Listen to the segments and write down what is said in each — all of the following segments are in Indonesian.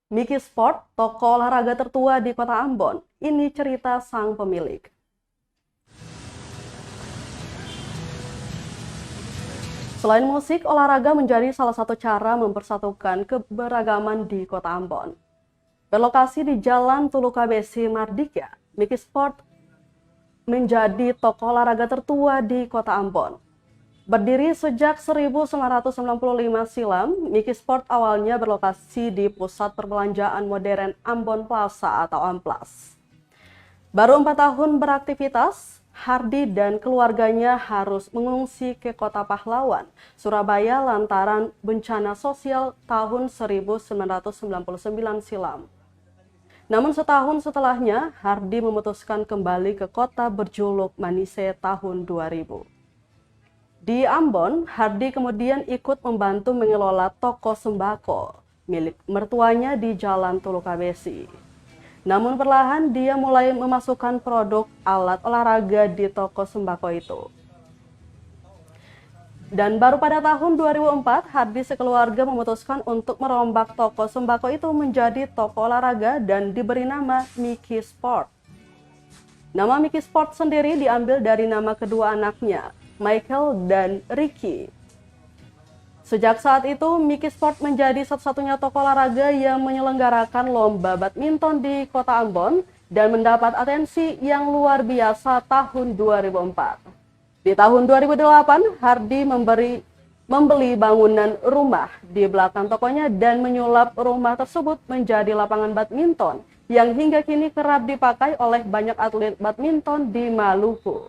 Miki Sport, toko olahraga tertua di kota Ambon. Ini cerita sang pemilik. Selain musik, olahraga menjadi salah satu cara mempersatukan keberagaman di kota Ambon. Berlokasi di Jalan Tulukabesi, Mardika, Miki Sport menjadi toko olahraga tertua di kota Ambon. Berdiri sejak 1995 silam, Miki Sport awalnya berlokasi di Pusat Perbelanjaan Modern Ambon Plaza atau Amplas. Baru 4 tahun beraktivitas, Hardi dan keluarganya harus mengungsi ke Kota Pahlawan, Surabaya lantaran bencana sosial tahun 1999 silam. Namun setahun setelahnya, Hardi memutuskan kembali ke kota berjuluk Manise tahun 2000. Di Ambon, Hardi kemudian ikut membantu mengelola toko sembako milik mertuanya di Jalan Tulukabesi. Namun perlahan dia mulai memasukkan produk alat olahraga di toko sembako itu. Dan baru pada tahun 2004, Hardi sekeluarga memutuskan untuk merombak toko sembako itu menjadi toko olahraga dan diberi nama Miki Sport. Nama Miki Sport sendiri diambil dari nama kedua anaknya, Michael dan Ricky. Sejak saat itu, Miki Sport menjadi satu-satunya toko olahraga yang menyelenggarakan lomba badminton di kota Ambon dan mendapat atensi yang luar biasa tahun 2004. Di tahun 2008, Hardi membeli bangunan rumah di belakang tokonya dan menyulap rumah tersebut menjadi lapangan badminton yang hingga kini kerap dipakai oleh banyak atlet badminton di Maluku.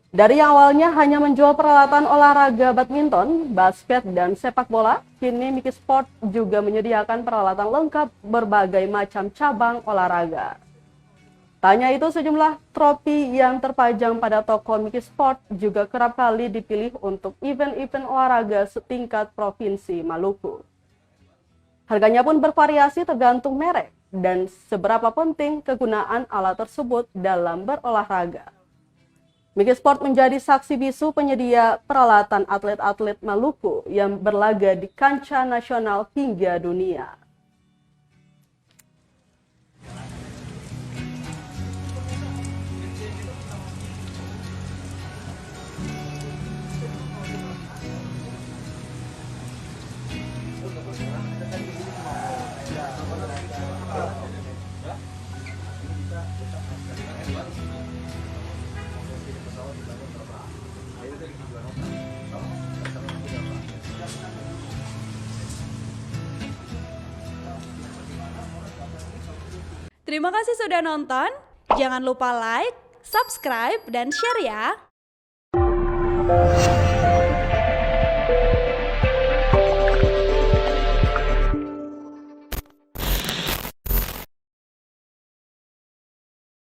Dari yang awalnya hanya menjual peralatan olahraga badminton, basket, dan sepak bola, kini Miki Sport juga menyediakan peralatan lengkap berbagai macam cabang olahraga. Tanya itu sejumlah trofi yang terpajang pada toko Miki Sport juga kerap kali dipilih untuk event-event olahraga setingkat provinsi Maluku. Harganya pun bervariasi tergantung merek dan seberapa penting kegunaan alat tersebut dalam berolahraga. Miki Sport menjadi saksi bisu penyedia peralatan atlet-atlet Maluku yang berlaga di kancah nasional hingga dunia. Terima kasih sudah nonton. Jangan lupa like, subscribe, dan share ya.